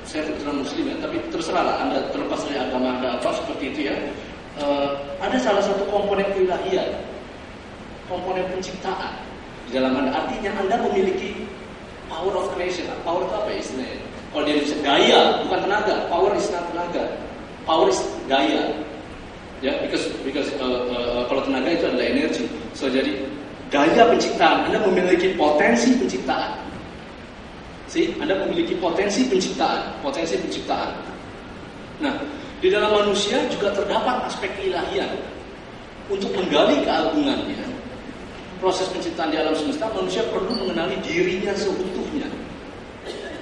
saya kebetulan muslim ya, tapi terserah lah Anda terlepas dari agama Anda apa seperti itu ya. Ada salah satu komponen keilahian, komponen penciptaan di dalam Anda. Artinya Anda memiliki power of creation. Power itu apa ya istilahnya? Kalau dia bisa gaya, bukan tenaga. Power is not tenaga. Power is gaya. Ya, because kalau tenaga itu adalah energi. So jadi gaya penciptaan, Anda memiliki potensi penciptaan. Anda memiliki potensi penciptaan. Nah, di dalam manusia juga terdapat aspek keilahian. Untuk menggali keagungannya, proses penciptaan di alam semesta, manusia perlu mengenali dirinya seutuhnya.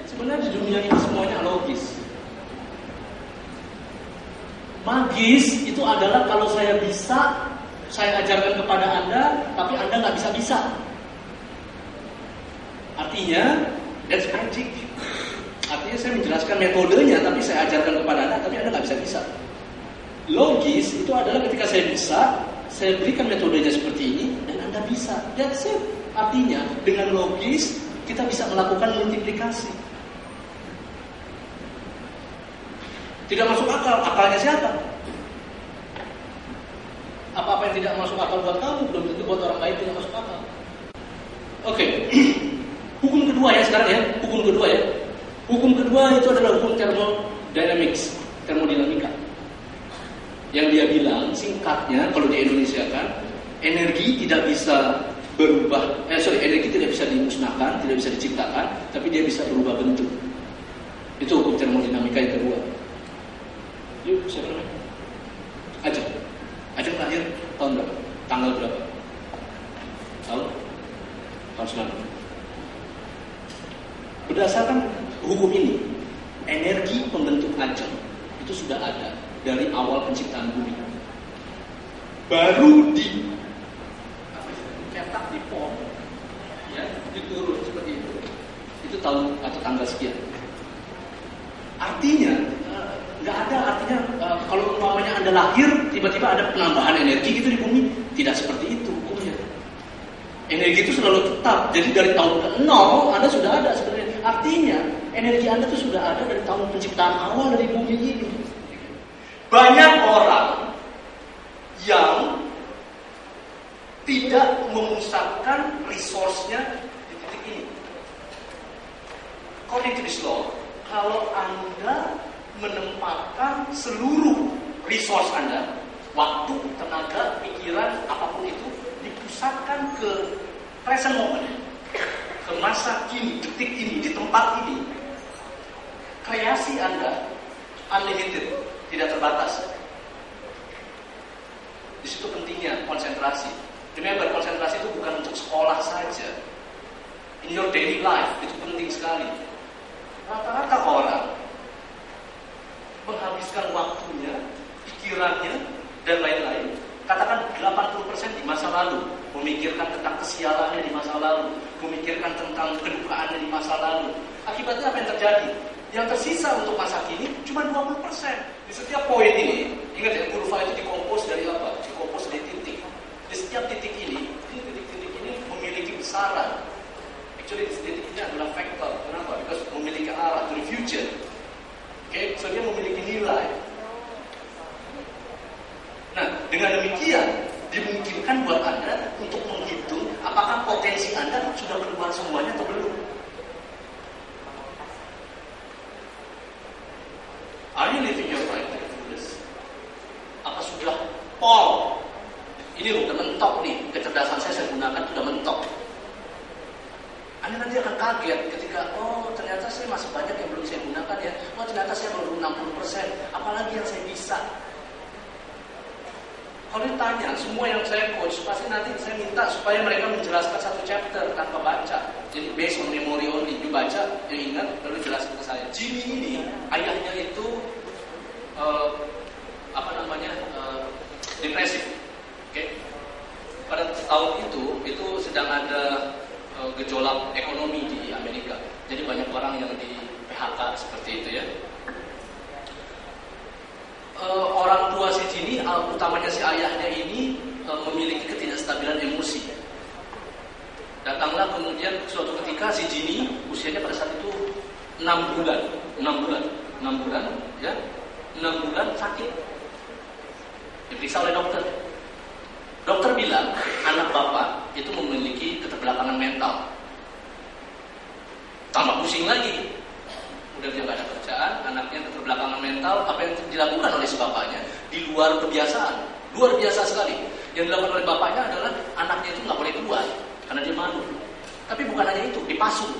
Sebenarnya di dunia ini semuanya logis. Magis itu adalah kalau saya bisa, saya ajarkan kepada Anda, tapi Anda nggak bisa. Artinya, that's magic. Artinya saya menjelaskan metodenya, tapi saya ajarkan kepada Anda, tapi Anda nggak bisa. Logis itu adalah ketika saya bisa, saya berikan metodenya seperti ini, dan Anda bisa. That's it. Artinya, dengan logis, kita bisa melakukan multiplikasi. Tidak masuk akal, akalnya siapa? Apa-apa yang tidak masuk akal buat kamu, belum tentu buat orang lain tidak masuk akal. Oke. Hukum kedua ya sekarang ya. Hukum kedua itu adalah hukum termodinamika. Yang dia bilang singkatnya kalau di Indonesia kan, energi tidak bisa berubah. Energi tidak bisa dimusnahkan, tidak bisa diciptakan, tapi dia bisa berubah bentuk. Itu hukum termodinamika yang kedua. Yuk, siapa namanya? Ajeng lahir tahun berapa? Tanggal berapa? Tahun 9. Berdasarkan hukum ini, energi pembentuk Ajeng itu sudah ada dari awal penciptaan bumi. Baru dicetak di pom, ya, diturun seperti itu. Itu tahun atau tanggal sekian. Artinya nggak ada artinya kalau umpamanya Anda lahir tiba-tiba ada penambahan energi gitu di bumi, tidak seperti itu hukumnya. Energi itu selalu tetap. Jadi dari tahun ke-0 Anda sudah ada sebenarnya. Artinya energi Anda itu sudah ada dari tahun penciptaan awal dari bumi ini. Banyak orang yang tidak memusatkan resource-nya di titik ini. According to this law, kalau Anda menempatkan seluruh resource Anda, waktu, tenaga, pikiran, apapun itu, dipusatkan ke present moment, ke masa kini, detik ini, di tempat ini, kreasi Anda unlimited, tidak terbatas. Di situ pentingnya konsentrasi. Remember, konsentrasi itu bukan untuk sekolah saja. In your daily life, itu penting sekali. Rata-rata orang menghabiskan waktunya, pikirannya, dan lain-lain. Katakan 80% di masa lalu, memikirkan tentang kesialannya di masa lalu, memikirkan tentang kedukaannya di masa lalu. Akibatnya apa yang terjadi? Yang tersisa untuk masa kini cuma 20%. Di setiap poin ini, ingat ya, kurva itu dikompos dari apa? Dikompos dari titik. Di setiap titik ini memiliki besaran. Actually, titik ini adalah vektor. Kenapa? Because memiliki arah to the future. Oke, so dia memiliki nilai. Nah, dengan demikian dimungkinkan buat Anda untuk menghitung apakah potensi Anda sudah keluar semuanya atau belum. Are you living your life to the fullest? Apa sudah pol? Ini udah mentok nih, kecerdasan saya gunakan sudah mentok. Anda nanti akan kaget ketika, ternyata saya masih banyak yang belum saya gunakan ya. Ternyata saya baru 60%. Apalagi yang saya bisa. Kalau ditanya, semua yang saya coach, pasti nanti saya minta supaya mereka menjelaskan satu chapter tanpa baca. Jadi based on memory only, you baca, you ingat, lalu jelaskan ke saya. Jimmy ini, ayahnya itu depresif. Okay? Pada tahun itu sedang ada gejolak ekonomi di Amerika. Jadi banyak orang yang di PHK seperti itu ya. Orang tua si Jimmy, utamanya si ayahnya ini memiliki ketidakstabilan emosi. Datanglah kemudian suatu ketika si Jimmy usianya pada saat itu 6 bulan, 6 bulan, ya, 6 bulan sakit, diperiksa oleh dokter. Dokter bilang anak bapak itu memiliki keterbelakangan mental. Tambah pusing lagi. Udah dia gak ada kerjaan, anaknya keterbelakangan mental. Apa yang dilakukan oleh si bapaknya di luar kebiasaan, luar biasa sekali. Yang dilakukan oleh bapaknya adalah anaknya itu nggak boleh keluar karena dia malu. Tapi bukan hanya itu, dipasung.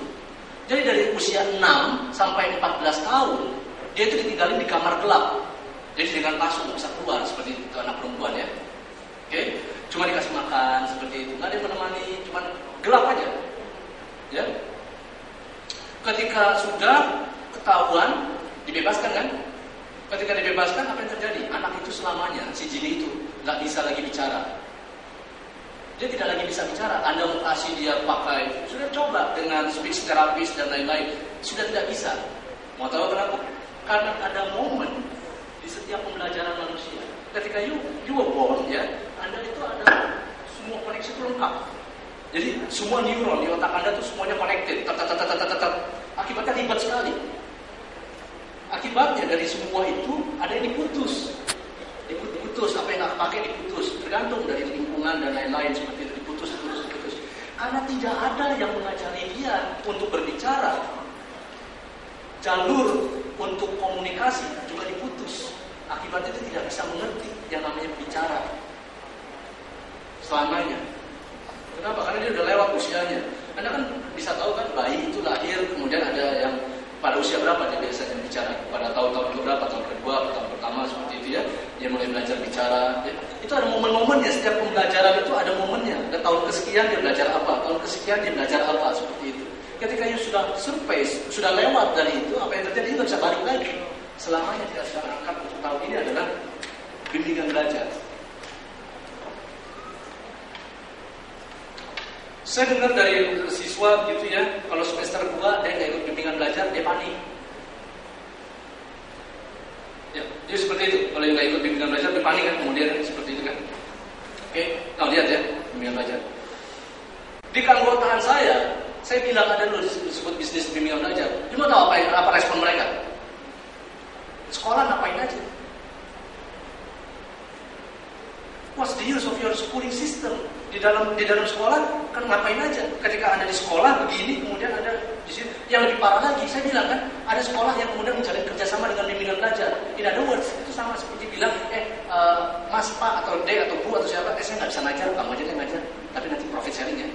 Jadi dari usia 6 sampai 14 tahun dia itu ditinggalin di kamar gelap. Jadi dengan pasung nggak bisa keluar, seperti itu anak perempuan ya. Oke, cuma dikasih makan seperti itu, nggak ada yang menemani, cuma gelap aja. Ya. Ketika sudah ketahuan, dibebaskan kan? Ketika dibebaskan, apa yang terjadi? Anak itu selamanya, si Jini itu nggak bisa lagi bicara. Dia tidak lagi bisa bicara. Anda mau kasih dia pakai, sudah coba dengan speech therapist dan lain-lain, sudah tidak bisa. Mau tahu kenapa? Karena ada momen di setiap pembelajaran manusia. Ketika you were born, ya, Anda itu ada semua koneksi itu lengkap. Jadi semua neuron di otak Anda itu semuanya connected. Akibatnya ribet sekali. Akibatnya dari semua itu ada yang diputus. Diputus, apa yang nggak pakai diputus, tergantung dari lingkungan dan lain-lain seperti itu, diputus. Karena tidak ada yang mengajari dia untuk berbicara. Jalur untuk komunikasi juga diputus. Akibatnya dia tidak bisa mengerti yang namanya bicara selamanya. Kenapa? Karena dia udah lewat usianya. Anda kan bisa tahu kan, bayi itu lahir, kemudian ada yang pada usia berapa dia biasanya bicara? Pada tahun berapa? Tahun kedua, tahun pertama seperti itu ya. Dia mulai belajar bicara. Ya. Itu ada momen-momennya. Setiap pembelajaran itu ada momennya. Dan tahun kesekian dia belajar apa? Tahun kesekian dia belajar apa? Seperti itu. Ketika dia sudah surface, sudah lewat dari itu, apa yang terjadi? Dia nggak bisa balik lagi. Selamanya tidak bisa angkat untuk tahu ini adalah bimbingan belajar. Saya dengar dari siswa gitu ya, kalau semester 2 dia nggak ikut bimbingan belajar, dia panik. Ya, jadi seperti itu. Kalau nggak ikut bimbingan belajar, dia panik kan, kemudian seperti itu kan. Oke, nah lihat ya, bimbingan belajar. Di keanggotaan saya bilang ada dulu disebut bisnis bimbingan belajar. Dia mau tahu apa respon mereka? Sekolah ngapain aja? What's the use of your schooling system? Di dalam sekolah kan ngapain aja? Ketika Anda di sekolah begini, kemudian Anda di sini. Yang lebih parah lagi, saya bilang kan, ada sekolah yang kemudian menjalin kerjasama dengan bimbingan belajar. In other words, itu sama seperti bilang, Mas, Pak, atau D, atau Bu, atau siapa, saya nggak bisa ngajar, kamu aja yang ngajar, tapi nanti profit sharing ya.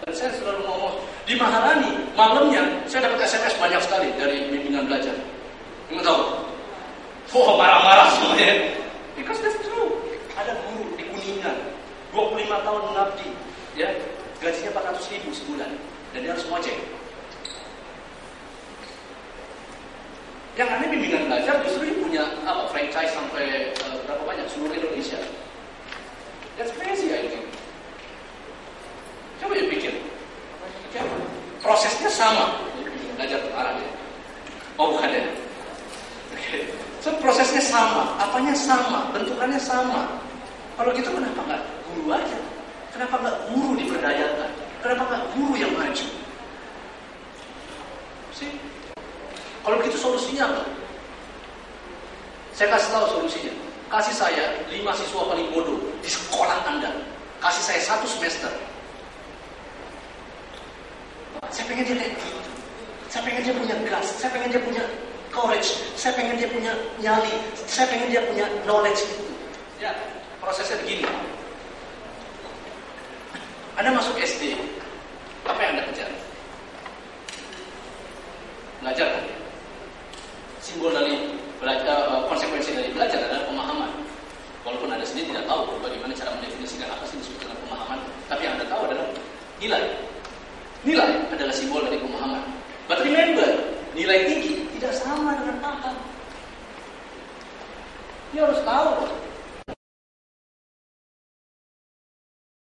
Dan saya selalu ngomong, di Maharani, malamnya, saya dapat SMS banyak sekali dari bimbingan belajar. Kamu tahu? Wah, marah-marah semuanya. Because that's true. Ada guru di Kuningan, 25 tahun mengabdi, ya, gajinya 400.000 sebulan, dan dia harus ngojek. Yang aneh bimbingan belajar justru punya franchise sampai berapa banyak seluruh Indonesia. That's crazy, I think. Coba ya pikir, okay. Prosesnya sama. Belajar Arab ya? Oh bukan ya? Okay. So prosesnya sama, apanya sama, bentukannya sama. Kalau gitu kenapa nggak guru aja? Kenapa nggak guru diberdayakan? Kenapa nggak guru yang maju? Sih? Kalau gitu solusinya apa? Saya kasih tahu solusinya. Kasih saya 5 siswa paling bodoh di sekolah Anda. Kasih saya 1 semester. Saya pengen dia kayak gitu. Saya pengen dia punya gas. Saya pengen dia punya courage. Saya pengen dia punya nyali. Saya pengen dia punya knowledge gitu. Ya, prosesnya begini. Anda masuk SD. Apa yang Anda kejar? Belajar kan? Simbol dari belajar, konsekuensi dari belajar adalah pemahaman. Walaupun Anda sendiri tidak tahu bagaimana cara mendefinisikan apa sih disebut dengan pemahaman, tapi yang Anda tahu adalah nilai. Nilai adalah simbol dari pemahaman. But remember, nilai tinggi tidak sama dengan paham. Dia harus tahu